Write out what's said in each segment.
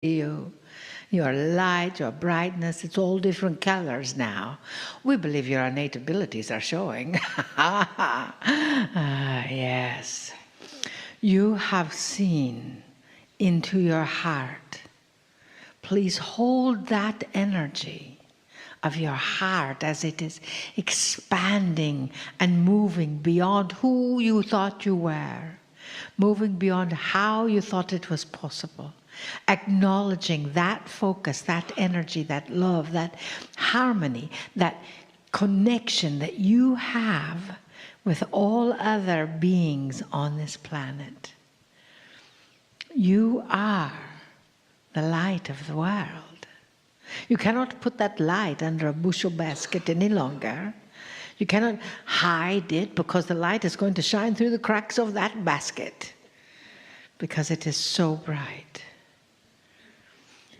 you. Your light, your brightness, it's all different colors now. We believe your innate abilities are showing. Yes. You have seen into your heart. Please hold that energy of your heart as it is expanding and moving beyond who you thought you were, moving beyond how you thought it was possible. Acknowledging that focus, that energy, that love, that harmony, that connection that you have with all other beings on this planet. You are the light of the world. You cannot put that light under a bushel basket any longer. You cannot hide it because the light is going to shine through the cracks of that basket because it is so bright.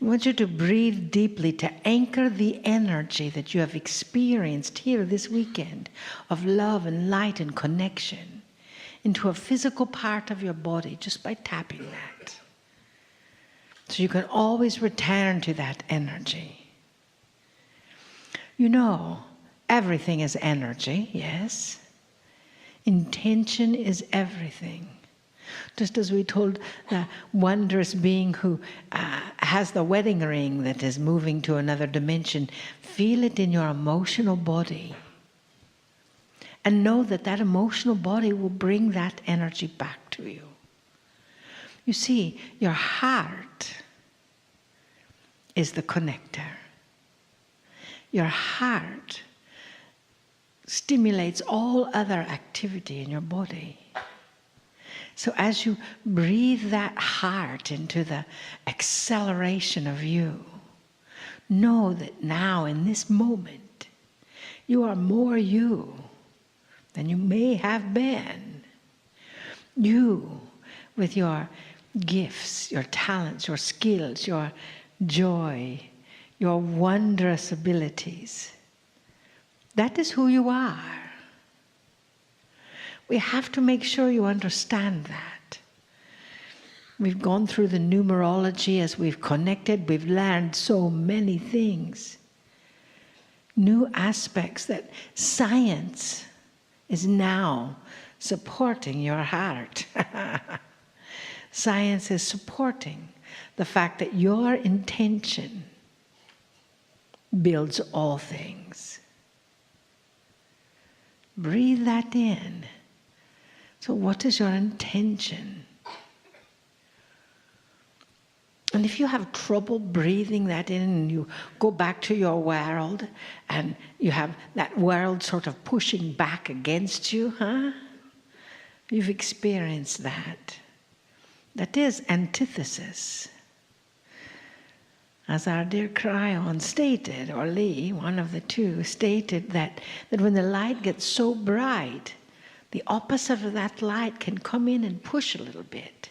I want you to breathe deeply to anchor the energy that you have experienced here this weekend of love and light and connection into a physical part of your body just by tapping that. So you can always return to that energy. You know, everything is energy, yes. Intention is everything. Just as we told the wondrous being who has the wedding ring that is moving to another dimension, feel it in your emotional body. And know that that emotional body will bring that energy back to you. You see, your heart is the connector. Your heart stimulates all other activity in your body. So as you breathe that heart into the acceleration of you, know that now in this moment, you are more you than you may have been. You, with your gifts, your talents, your skills, your joy, your wondrous abilities. That is who you are. We have to make sure you understand that. We've gone through the numerology as we've connected. We've learned so many things. New aspects that science is now supporting your heart. Science is supporting the fact that your intention builds all things. Breathe that in. So what is your intention? And if you have trouble breathing that in and you go back to your world and you have that world sort of pushing back against you, you've experienced that. That is antithesis. As our dear Kryon stated, or Lee, one of the two, stated that when the light gets so bright, the opposite of that light can come in and push a little bit.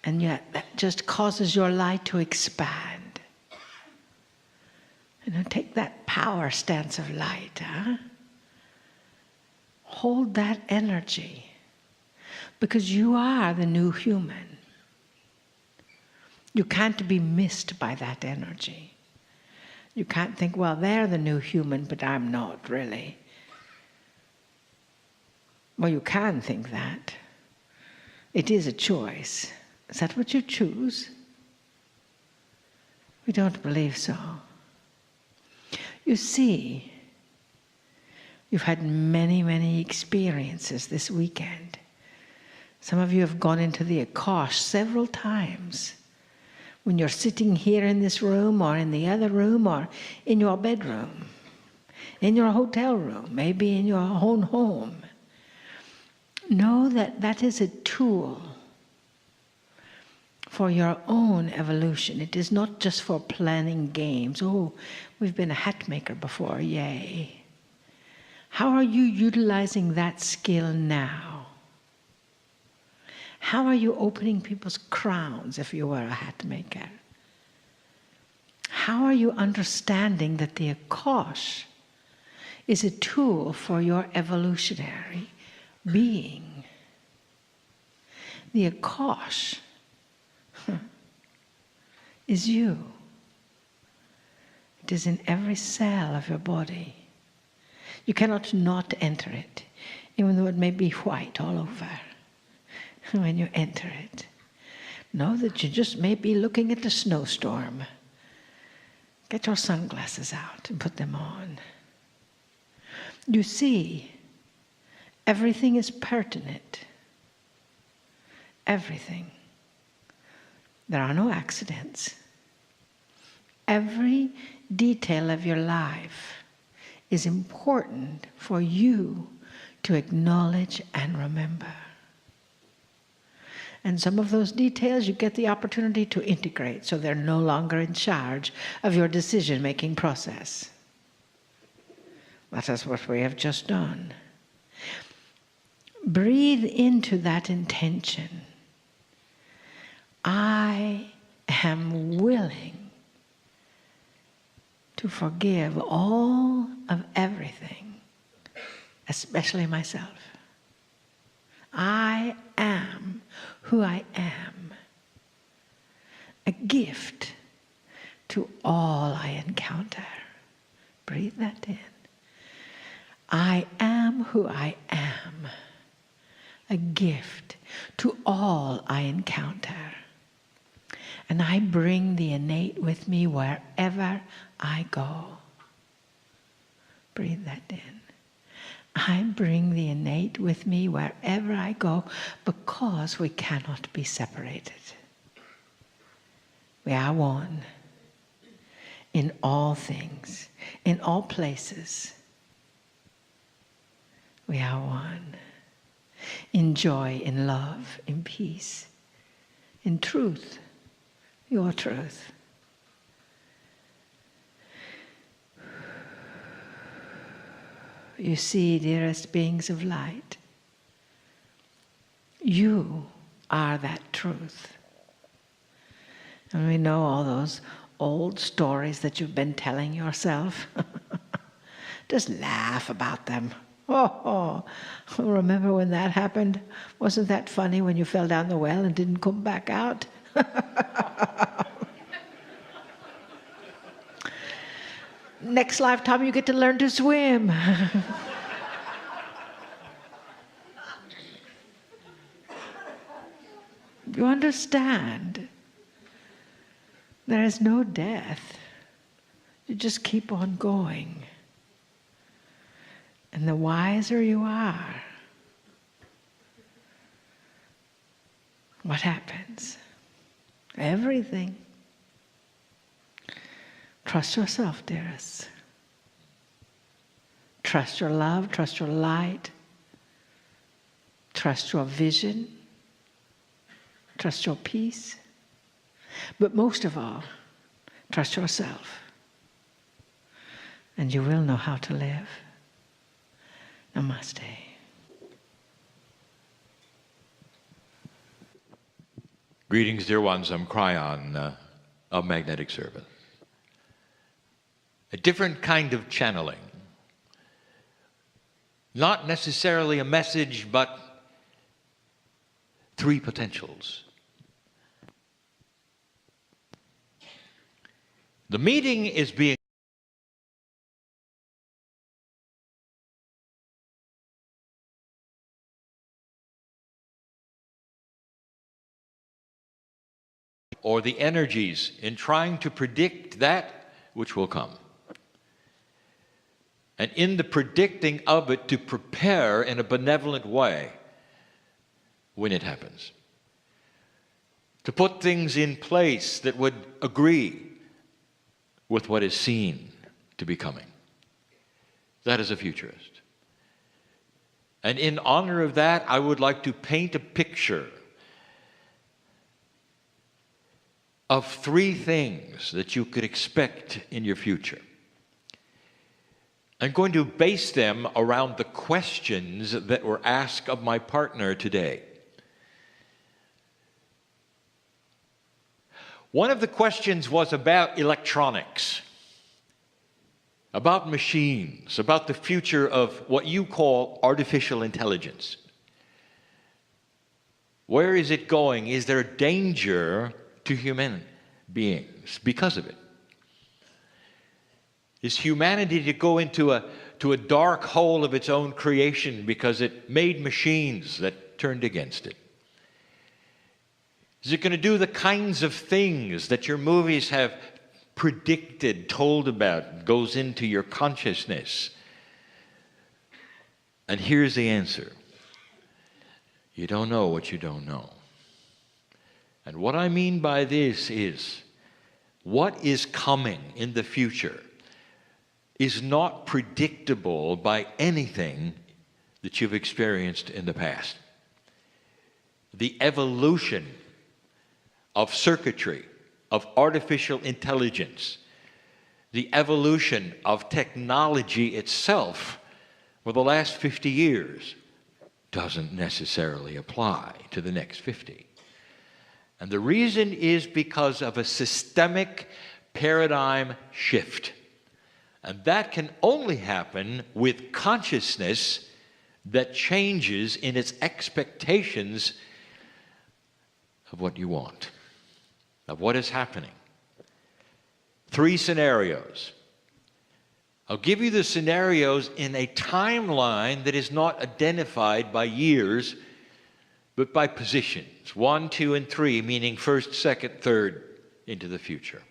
And yet that just causes your light to expand. Take that power stance of light. Hold that energy. Because you are the new human. You can't be missed by that energy. You can't think, well, they're the new human, but I'm not really. Well, you can think that. It is a choice. Is that what you choose? We don't believe so. You see, you've had many, many experiences this weekend. Some of you have gone into the Akash several times. When you're sitting here in this room or in the other room or in your bedroom, in your hotel room, maybe in your own home. Know that that is a tool for your own evolution. It is not just for planning games. Oh, we've been a hat maker before, yay. How are you utilizing that skill now? How are you opening people's crowns if you were a hat maker? How are you understanding that the Akash is a tool for your evolutionary being? The Akash is you. It is in every cell of your body. You cannot not enter it, even though it may be white all over. When you enter it, know that you just may be looking at a snowstorm. Get your sunglasses out and put them on. You see, everything is pertinent. Everything. There are no accidents. Every detail of your life is important for you to acknowledge and remember. And some of those details you get the opportunity to integrate, so they're no longer in charge of your decision-making process. That is what we have just done. Breathe into that intention. I am willing to forgive all of everything, especially myself. I am who I am, a gift to all I encounter. Breathe that in. I am who I am, a gift to all I encounter. And I bring the innate with me wherever I go. Breathe that in. I bring the innate with me wherever I go, because we cannot be separated. We are one in all things, in all places. We are one in joy, in love, in peace, in truth, your truth. You see, dearest beings of light, you are that truth. And we know all those old stories that you've been telling yourself. Just laugh about them. Oh, remember when that happened? Wasn't that funny when you fell down the well and didn't come back out? Next lifetime you get to learn to swim. You understand? There is no death. You just keep on going. And the wiser you are, what happens? Everything. Trust yourself, dearest. Trust your love, trust your light, trust your vision, trust your peace. But most of all, trust yourself. And you will know how to live. Namaste. Greetings, dear ones. I'm Kryon of Magnetic Service. A different kind of channeling. Not necessarily a message, but three potentials. The meeting is being or the energies in trying to predict that which will come. And in the predicting of it, to prepare in a benevolent way when it happens. To put things in place that would agree with what is seen to be coming. That is a futurist. And in honor of that, I would like to paint a picture of three things that you could expect in your future. I'm going to base them around the questions that were asked of my partner today. One of the questions was about electronics, about machines, about the future of what you call artificial intelligence. Where is it going? Is there danger to beings because of it? Is humanity to go into a dark hole of its own creation because it made machines that turned against it? Is it going to do the kinds of things that your movies have predicted, told about, goes into your consciousness? And here's the answer. You don't know what you don't know. And what I mean by this is, what is coming in the future is not predictable by anything that you've experienced in the past. The evolution of circuitry, of artificial intelligence, the evolution of technology itself for the last 50 years doesn't necessarily apply to the next 50. And the reason is because of a systemic paradigm shift. And that can only happen with consciousness that changes in its expectations of what you want, of what is happening. 3 scenarios. I'll give you the scenarios in a timeline that is not identified by years, but by positions. 1, 2, and 3, meaning first, second, third into the future.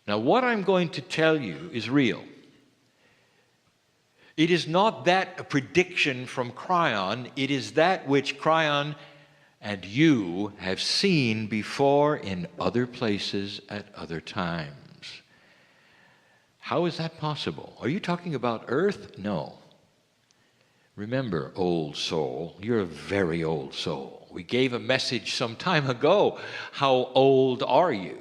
Now, what I'm going to tell you is real. It is not that a prediction from Kryon, it is that which Kryon and you have seen before in other places at other times. How is that possible? Are you talking about Earth? No. Remember, old soul, you're a very old soul. We gave a message some time ago. How old are you?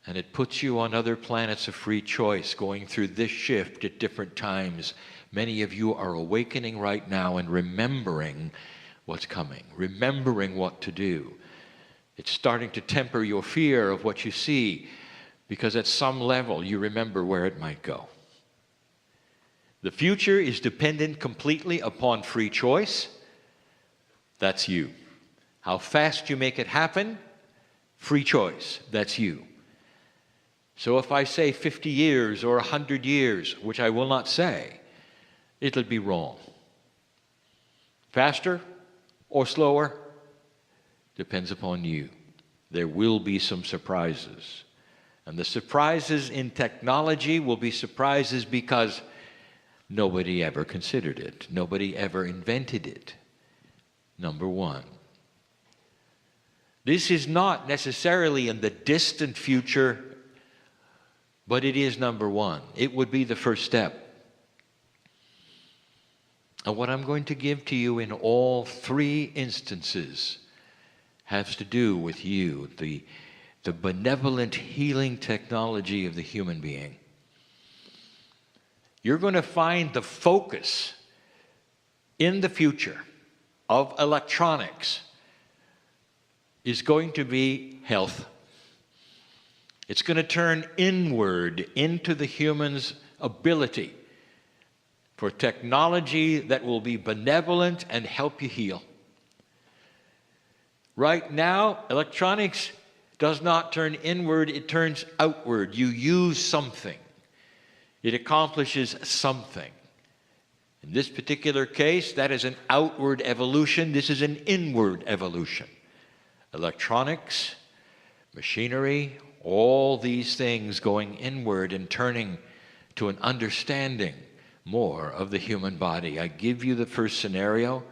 And it puts you on other planets of free choice, going through this shift at different times. Many of you are awakening right now and remembering what's coming, remembering what to do. It's starting to temper your fear of what you see, because at some level you remember where it might go. The future is dependent completely upon free choice. That's you. How fast you make it happen, free choice. That's you. So if I say 50 years or 100 years, which I will not say, it'll be wrong. Faster or slower depends upon you. There will be some surprises. And the surprises in technology will be surprises because nobody ever considered it. Nobody ever invented it. Number one. This is not necessarily in the distant future, but it is number one. It would be the first step. And what I'm going to give to you in all 3 instances has to do with you, the benevolent healing technology of the human being. You're going to find the focus in the future of electronics is going to be health. It's going to turn inward into the human's ability for technology that will be benevolent and help you heal. Right now, electronics does not turn inward, it turns outward. You use something. It accomplishes something. In this particular case, that is an outward evolution. This is an inward evolution. Electronics, machinery, all these things going inward and turning to an understanding more of the human body. I give you the first scenario.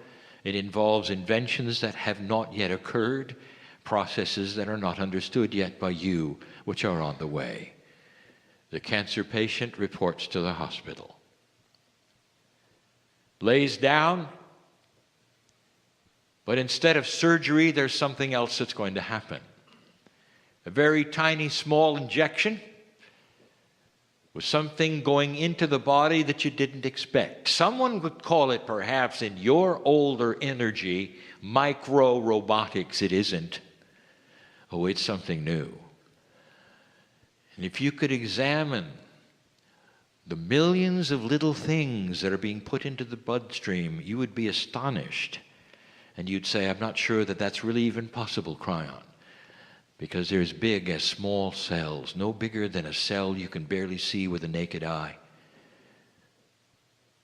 It involves inventions that have not yet occurred, processes that are not understood yet by you, which are on the way. The cancer patient reports to the hospital, lays down, but instead of surgery, there's something else that's going to happen. A very tiny, small injection with something going into the body that you didn't expect. Someone would call it, perhaps, in your older energy, micro-robotics. It isn't. Oh, it's something new. And if you could examine the millions of little things that are being put into the bloodstream, you would be astonished. And you'd say, I'm not sure that that's really even possible, Kryon. because they're as big as small cells, no bigger than a cell you can barely see with the naked eye.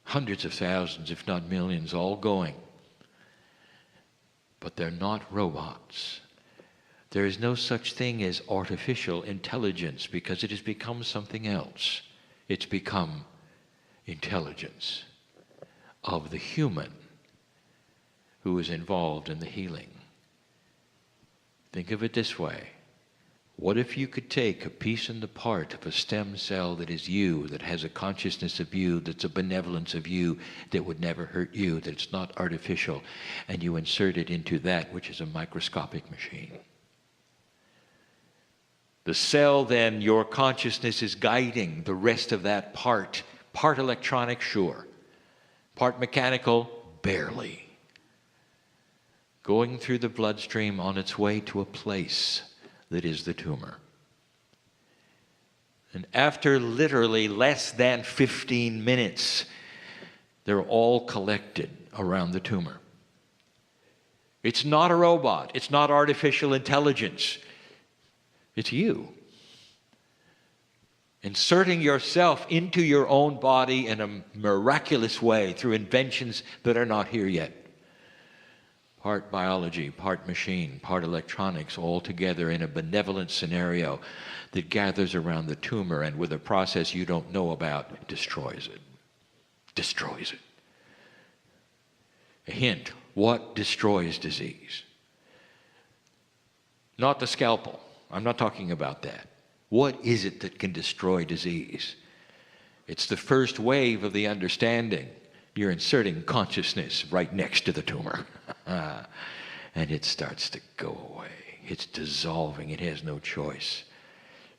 Hundreds of thousands, if not millions, all going. But they're not robots. There is no such thing as artificial intelligence because it has become something else. It's become intelligence of the human who is involved in the healing. Think of it this way. What if you could take a piece and the part of a stem cell that is you, that has a consciousness of you, that's a benevolence of you, that would never hurt you, that it's not artificial, and you insert it into that which is a microscopic machine? The cell, then, your consciousness is guiding the rest of that part. Part electronic, sure. Part mechanical, barely. Going through the bloodstream on its way to a place that is the tumor. And after literally less than 15 minutes, they're all collected around the tumor. It's not a robot. It's not artificial intelligence. It's you. Inserting yourself into your own body in a miraculous way through inventions that are not here yet. Part biology, part machine, part electronics, all together in a benevolent scenario that gathers around the tumor and with a process you don't know about, destroys it. Destroys it. A hint, what destroys disease? Not the scalpel. I'm not talking about that. What is it that can destroy disease? It's the first wave of the understanding. You're inserting consciousness right next to the tumor. And it starts to go away. It's dissolving. It has no choice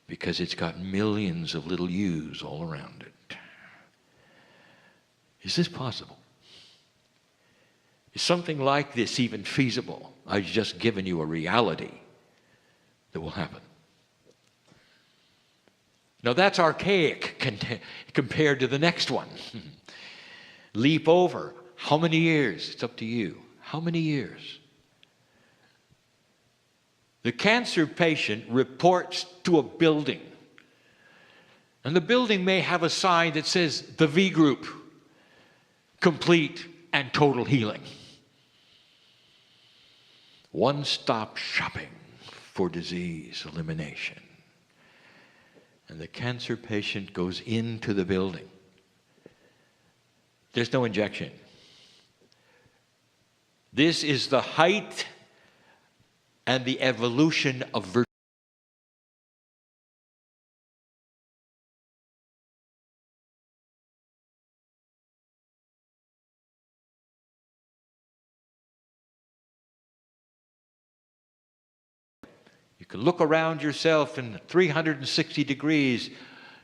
because it's got millions of little yous all around it. Is this possible? Is something like this even feasible? I've just given you a reality that will happen. Now that's archaic compared to the next one. Leap over. How many years? It's up to you. How many years? The cancer patient reports to a building. And the building may have a sign that says the V group, complete and total healing. One-stop shopping for disease elimination. And the cancer patient goes into the building. There's no injection. This is the height and the evolution of virtue. You can look around yourself in 360 degrees.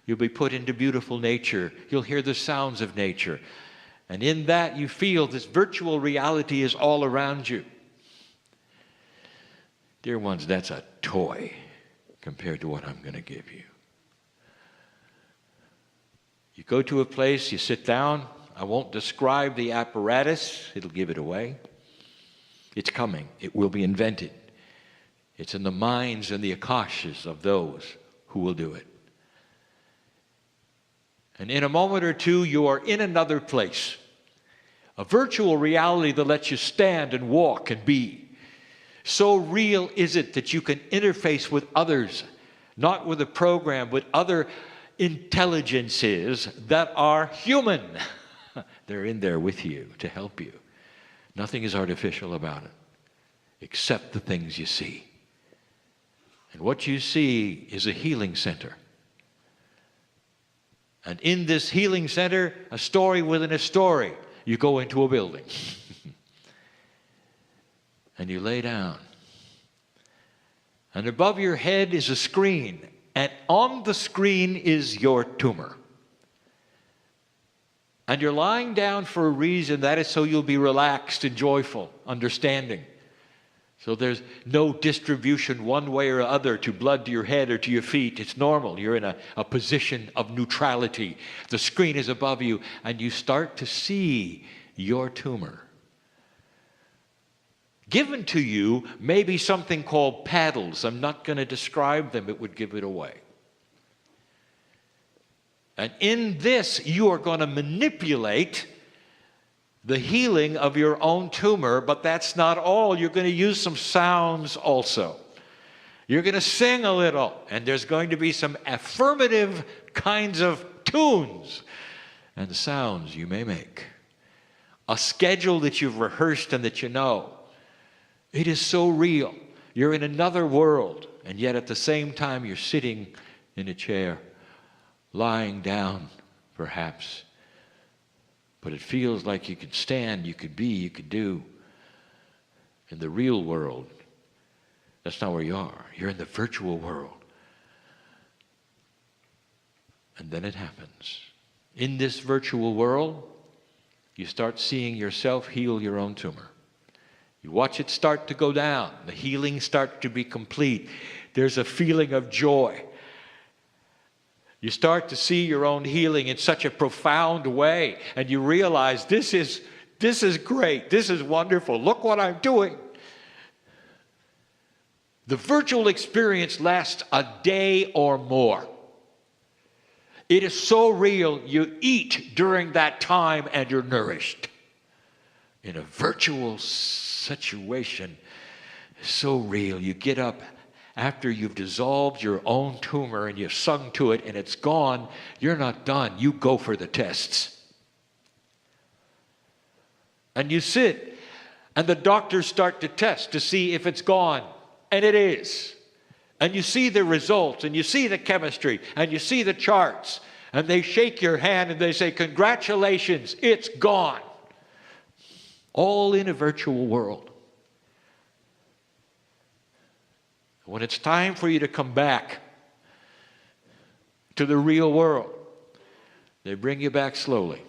You'll be put into beautiful nature. You'll hear the sounds of nature. And in that you feel this virtual reality is all around you. Dear ones, that's a toy compared to what I'm going to give you. You go to a place, you sit down. I won't describe the apparatus. It'll give it away. It's coming. It will be invented. It's in the minds and the akashas of those who will do it. And in a moment or two, you are in another place. A virtual reality that lets you stand and walk and be. So real is it that you can interface with others, not with a program, with other intelligences that are human. They're in there with you to help you. Nothing is artificial about it, except the things you see. And what you see is a healing center. And in this healing center, a story within a story, you go into a building. And you lay down. And above your head is a screen. And on the screen is your tumor. And you're lying down for a reason. That is so you'll be relaxed and joyful, understanding. So there's no distribution one way or other to blood to your head or to your feet. It's normal. You're in a position of neutrality. The screen is above you, and you start to see your tumor. Given to you may be something called paddles. I'm not going to describe them, it would give it away. And in this, you are going to manipulate the healing of your own tumor, but that's not all. You're going to use some sounds also. You're going to sing a little, and there's going to be some affirmative kinds of tunes and sounds you may make. A schedule that you've rehearsed and that you know. It is so real. You're in another world, and yet at the same time you're sitting in a chair, lying down perhaps. But it feels like you could stand, you could be, you could do. In the real world, that's not where you are. You're in the virtual world. And then it happens. In this virtual world, you start seeing yourself heal your own tumor. You watch it start to go down. The healing starts to be complete. There's a feeling of joy. You start to see your own healing in such a profound way, and you realize this is great. This is wonderful. Look what I'm doing. The virtual experience lasts a day or more. It is so real, you eat during that time and you're nourished. In a virtual situation, so real. You get up after you've dissolved your own tumor and you've sung to it and it's gone. You're not done. You go for the tests. And you sit, and the doctors start to test to see if it's gone. And it is. And you see the results, and you see the chemistry, and you see the charts. And they shake your hand and they say, congratulations, it's gone. All in a virtual world. When it's time for you to come back to the real world, they bring you back slowly.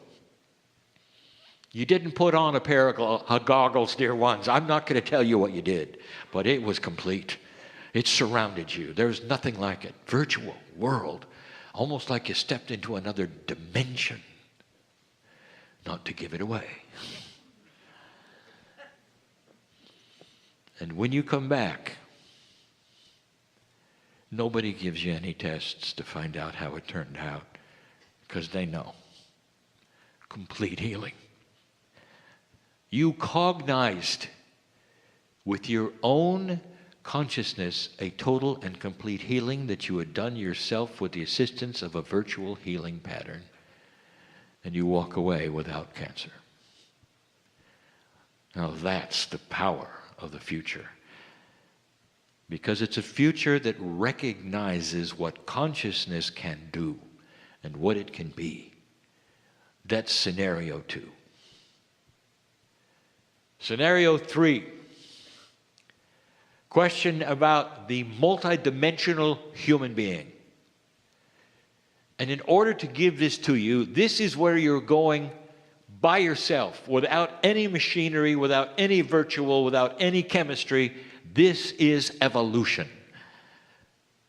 You didn't put on a pair of goggles, dear ones. I'm not going to tell you what you did, but it was complete. It surrounded you. There's nothing like it. Virtual world, almost like you stepped into another dimension. Not to give it away. And when you come back, nobody gives you any tests to find out how it turned out, because they know. Complete healing. You cognized with your own consciousness a total and complete healing that you had done yourself with the assistance of a virtual healing pattern, and you walk away without cancer. Now that's the power of the future, because it's a future that recognizes what consciousness can do and what it can be. That's scenario 2. Scenario 3. Question about the multidimensional human being. And in order to give this to you, this is where you're going by yourself, without any machinery, without any virtual, without any chemistry. This is evolution.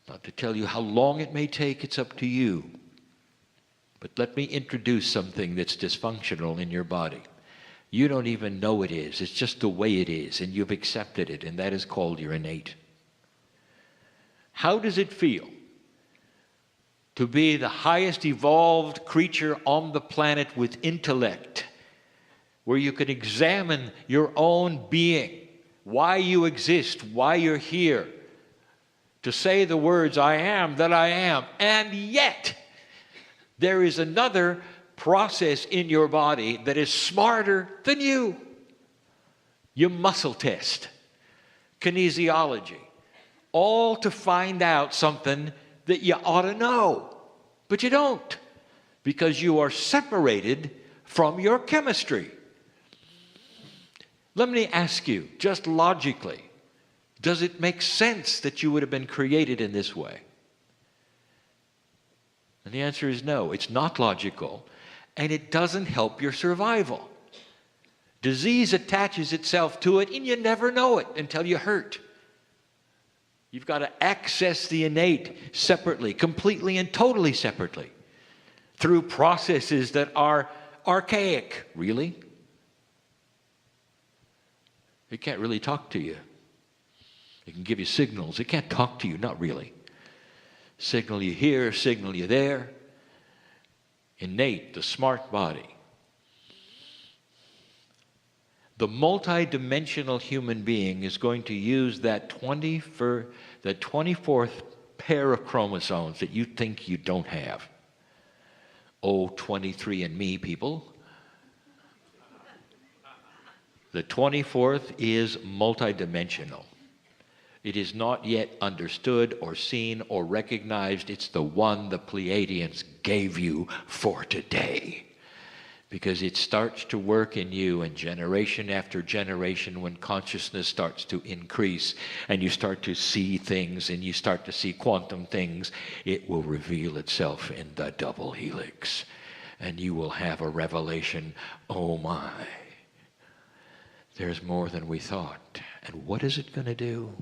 Not to tell you how long it may take, it's up to you. But let me introduce something that's dysfunctional in your body. You don't even know it is. It's just the way it is, and you've accepted it, and that is called your innate. How does it feel to be the highest evolved creature on the planet with intellect, where you can examine your own being, why you exist, why you're here, to say the words, I am that I am, and yet there is another process in your body that is smarter than you. You muscle test, kinesiology, all to find out something that you ought to know, but you don't, because you are separated from your chemistry. Let me ask you, just logically, does it make sense that you would have been created in this way? And the answer is no, it's not logical, and it doesn't help your survival. Disease attaches itself to it, and you never know it until you hurt. You've got to access the innate separately, completely and totally separately, through processes that are archaic, really. It can't really talk to you. It can give you signals. It can't talk to you, not really. Signal you here, signal you there. Innate, the smart body. The multidimensional human being is going to use that 24th pair of chromosomes that you think you don't have. Oh, 23andMe people. The 24th is multidimensional. It is not yet understood or seen or recognized. It's the one the Pleiadians gave you for today. Because it starts to work in you, and generation after generation, when consciousness starts to increase and you start to see things and you start to see quantum things, it will reveal itself in the double helix. And you will have a revelation, oh my, there's more than we thought. And what is it going to do?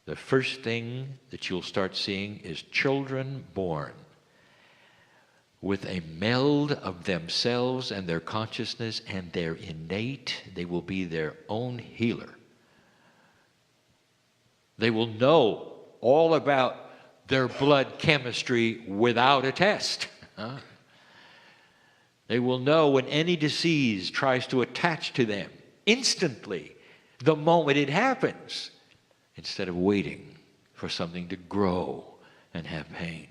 The first thing that you'll start seeing is children born with a meld of themselves and their consciousness and their innate. They will be their own healer. They will know all about their blood chemistry without a test. They will know when any disease tries to attach to them instantly, the moment it happens, instead of waiting for something to grow and have pain.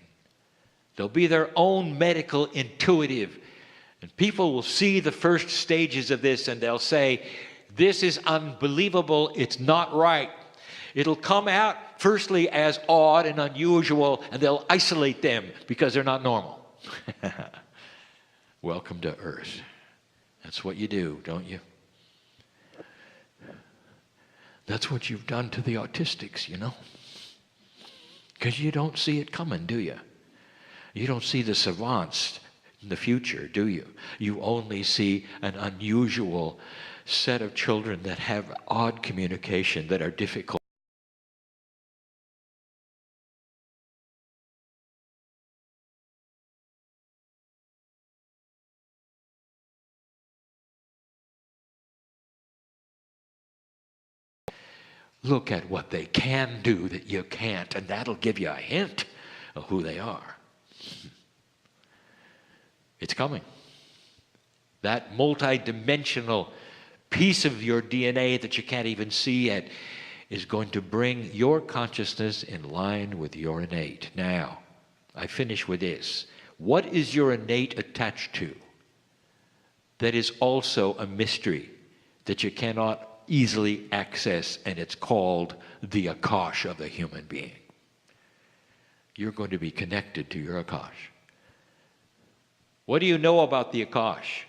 They'll be their own medical intuitive. And people will see the first stages of this and they'll say, this is unbelievable, it's not right. It'll come out firstly as odd and unusual, and they'll isolate them because they're not normal. Welcome to Earth. That's what you do, don't you? That's what you've done to the autistics, you know. Because you don't see it coming, do you? You don't see the savants in the future, do you? You only see an unusual set of children that have odd communication, that are difficult. Look at what they can do that you can't, and that'll give you a hint of who they are. It's coming. That multidimensional piece of your DNA that you can't even see yet is going to bring your consciousness in line with your innate. Now, I finish with this. What is your innate attached to that is also a mystery that you cannot easily access, and it's called the Akash of the human being? You're going to be connected to your Akash. What do you know about the Akash?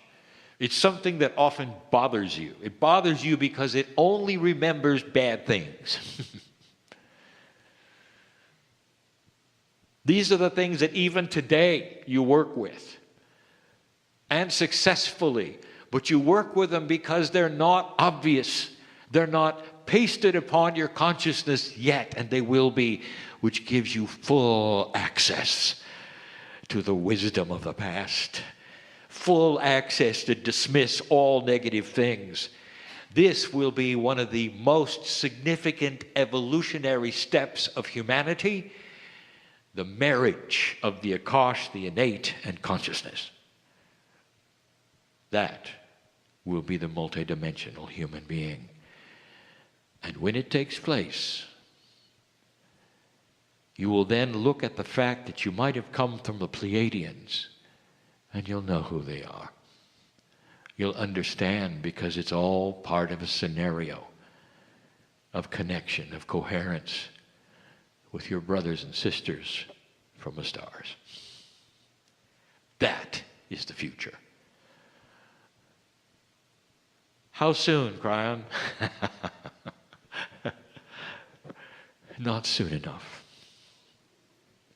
It's something that often bothers you. It bothers you because it only remembers bad things. These are the things that even today you work with, and successfully, but you work with them because they're not obvious. They're not pasted upon your consciousness yet, and they will be, which gives you full access to the wisdom of the past, full access to dismiss all negative things. This will be one of the most significant evolutionary steps of humanity, the marriage of the Akash, the innate, and consciousness. That will be the multidimensional human being. And when it takes place, you will then look at the fact that you might have come from the Pleiadians, and you'll know who they are. You'll understand, because it's all part of a scenario of connection, of coherence with your brothers and sisters from the stars. That is the future. How soon, Kryon? Not soon enough.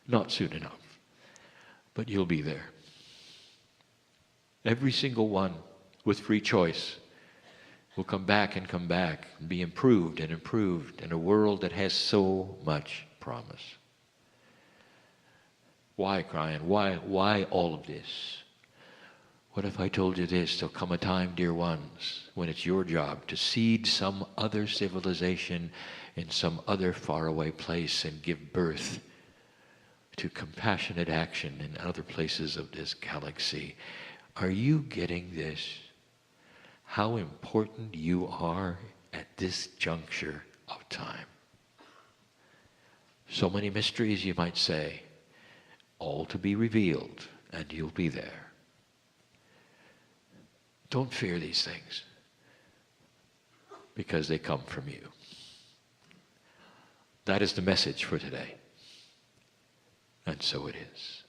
Not soon enough. But you'll be there. Every single one with free choice will come back and be improved and improved in a world that has so much promise. Why, Kryon? Why all of this? What if I told you this? There'll come a time, dear ones, when it's your job to seed some other civilization in some other faraway place and give birth to compassionate action in other places of this galaxy. Are you getting this? How important you are at this juncture of time. So many mysteries, you might say, all to be revealed, and you'll be there. Don't fear these things, because they come from you. That is the message for today. And so it is.